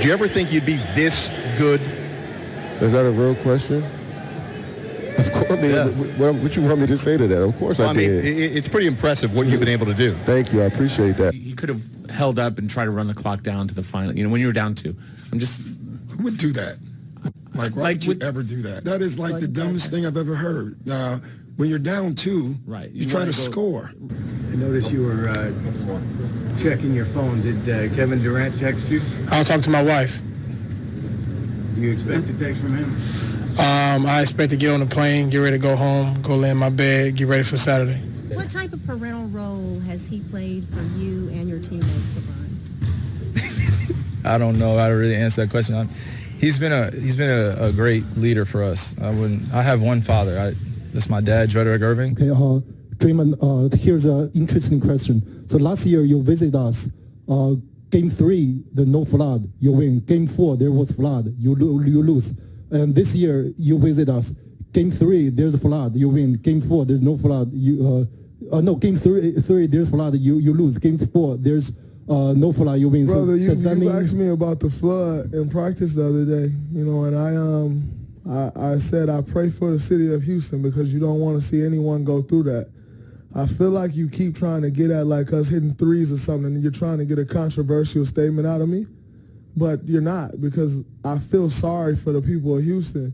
Did you ever think you'd be this good? Is that a real question? Of course. I mean, what you want me to say to that? Of course I did. It's pretty impressive what you've been able to do. Thank you. I appreciate that. You could have held up and tried to run the clock down to the final. When you were down 2. Who would do that? Why would you ever do that? That is the dumbest thing I've ever heard. When you're down 2, right, you try to score. I noticed you were checking your phone. Did Kevin Durant text you? I was talking to my wife. Do you expect a text from him? I expect to get on the plane, get ready to go home, go lay in my bed, get ready for Saturday. What type of parental role has he played for you and your teammates, LeBron? I don't know how to really answer that question. He's been a great leader for us. I have one father. That's my dad, Drake Irving. Okay, Draymond, here's an interesting question. So last year you visited us. Game 3, there's no flood. You win. Game 4, there was flood. You lose. And this year you visit us. Game 3, there's a flood. You win. Game 4, there's no flood. Game 3, there's flood. You lose. Game 4, there's no flood. You win. Brother, you asked me about the flood in practice the other day. And I said I pray for the city of Houston because you don't want to see anyone go through that. I feel like you keep trying to get at us hitting threes or something, and you're trying to get a controversial statement out of me. But you're not, because I feel sorry for the people of Houston.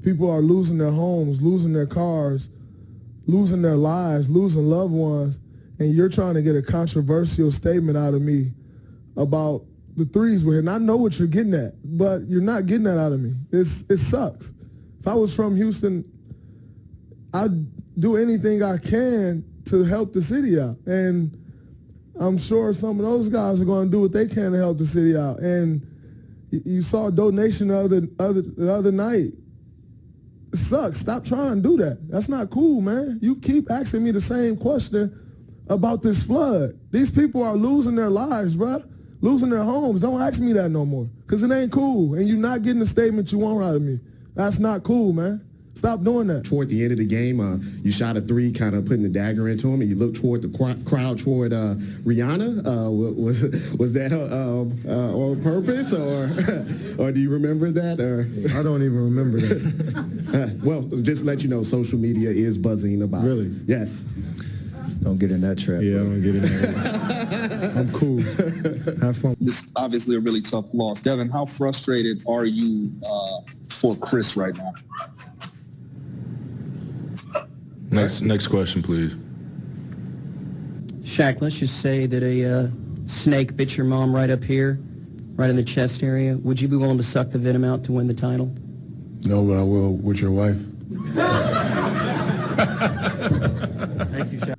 People are losing their homes, losing their cars, losing their lives, losing loved ones, and you're trying to get a controversial statement out of me about the threes we're hitting. I know what you're getting at, but you're not getting that out of me. It sucks. If I was from Houston, I'd do anything I can to help the city out. And I'm sure some of those guys are going to do what they can to help the city out. And you saw a donation the other night. It sucks. Stop trying to do that. That's not cool, man. You keep asking me the same question about this flood. These people are losing their lives, bro. Losing their homes. Don't ask me that no more, because it ain't cool. And you're not getting the statement you want out of me. That's not cool, man. Stop doing that. Toward the end of the game, you shot a 3, kind of putting the dagger into him, and you looked toward the crowd toward Rihanna. Was that on purpose, or do you remember that? Or I don't even remember that. Well, just to let you know, social media is buzzing about. Really? It. Yes. Don't get in that trap. Yeah, I don't get in there. I'm cool. Have fun. This is obviously a really tough loss. Devin, how frustrated are you for Chris right now? Next question, please. Shaq, let's just say that a snake bit your mom right up here, right in the chest area. Would you be willing to suck the venom out to win the title? No, but I will with your wife. Thank you, Shaq.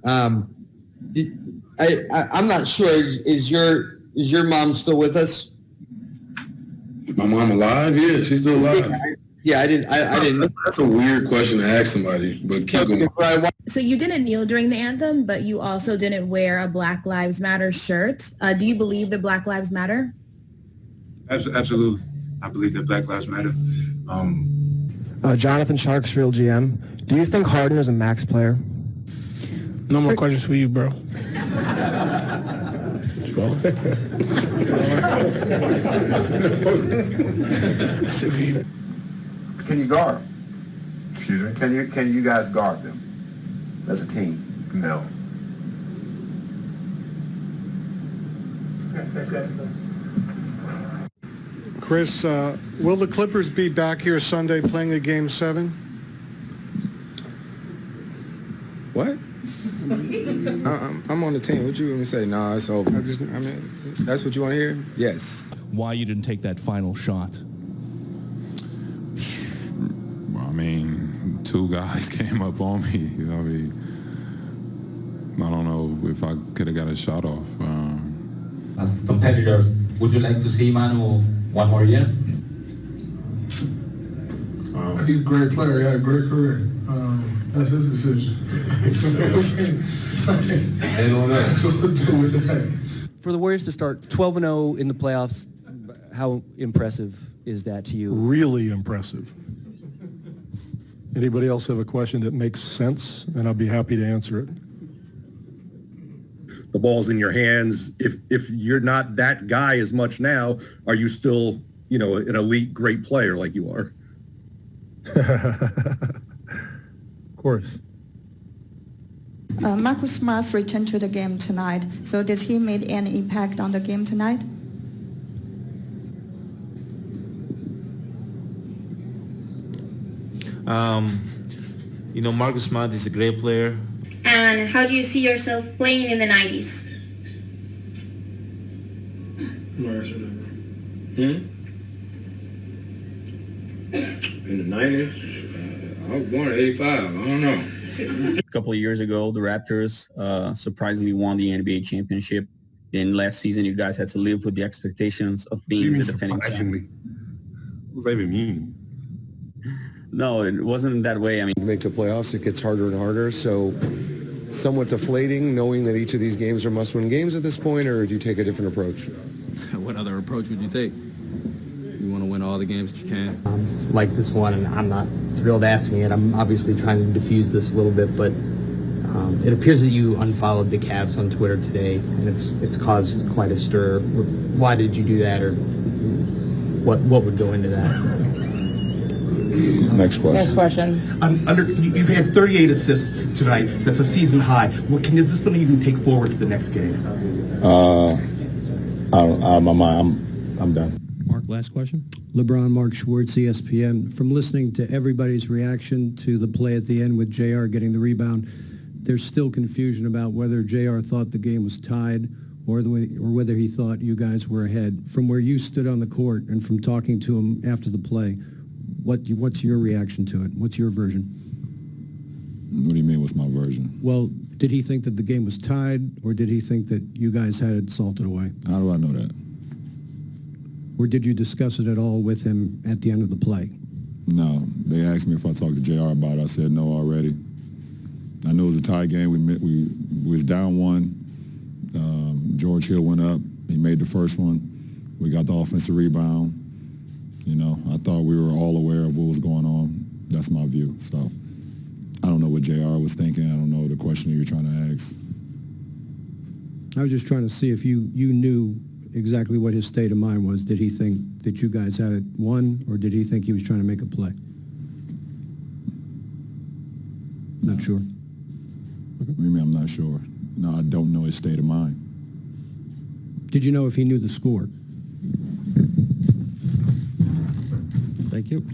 I'm not sure. Is your mom still with us? My mom alive? Yeah, she's still alive. Yeah, I didn't know. That's a weird question to ask somebody, but keep going. So you didn't kneel during the anthem, but you also didn't wear a Black Lives Matter shirt. Do you believe that Black Lives Matter? Absolutely. I believe that Black Lives Matter. Jonathan Sharks, real GM. Do you think Harden is a max player? No more questions for you, bro. Can you guard? Excuse me. Can you guys guard them as a team? No. Chris, will the Clippers be back here Sunday playing a Game 7? What? I'm on the team. What you want me to say? No, it's over. That's what you want to hear? Yes. Why you didn't take that final shot? I mean, 2 guys came up on me. I don't know if I could have got a shot off. As competitors, would you like to see Manu one more year? He's a great player. He had a great career. That's his decision. For the Warriors to start 12-0 in the playoffs, how impressive is that to you? Really impressive. Anybody else have a question that makes sense? And I'll be happy to answer it. The ball's in your hands. If you're not that guy as much now, are you still an elite, great player like you are. Of course. Marcus Smart returned to the game tonight. So did he make any impact on the game tonight? Marcus Smart is a great player. And how do you see yourself playing in the 90s? In the 90s? I was born in 85. I don't know. A couple of years ago, the Raptors surprisingly won the NBA championship. Then last season, you guys had to live with the expectations of being the defending champion. What does that even mean? No, it wasn't that way. I mean, make the playoffs, it gets harder and harder. So somewhat deflating knowing that each of these games are must-win games at this point, or do you take a different approach? What other approach would you take? You want to win all the games that you can? Like this one, and I'm not thrilled asking it. I'm obviously trying to diffuse this a little bit, but it appears that you unfollowed the Cavs on Twitter today, and it's caused quite a stir. Why did you do that, or what would go into that? Next question. You've had 38 assists tonight. That's a season high. Is this something you can take forward to the next game? I'm done. Mark, last question. LeBron, Mark Schwartz, ESPN. From listening to everybody's reaction to the play at the end with JR getting the rebound, there's still confusion about whether JR thought the game was tied or whether he thought you guys were ahead. From where you stood on the court and from talking to him after the play, what's your reaction to it? What's your version? What do you mean, what's my version? Well, did he think that the game was tied, or did he think that you guys had it salted away? How do I know that? Or did you discuss it at all with him at the end of the play? No. They asked me if I talked to JR about it. I said no already. I knew it was a tie game. We was down one. George Hill went up. He made the first one. We got the offensive rebound. I thought we were all aware of what was going on. That's my view. So I don't know what JR was thinking. I don't know the question you're trying to ask. I was just trying to see if you knew exactly what his state of mind was. Did he think that you guys had it won, or did he think he was trying to make a play? Not sure. What do you mean I'm not sure? No, I don't know his state of mind. Did you know if he knew the score? Thank you.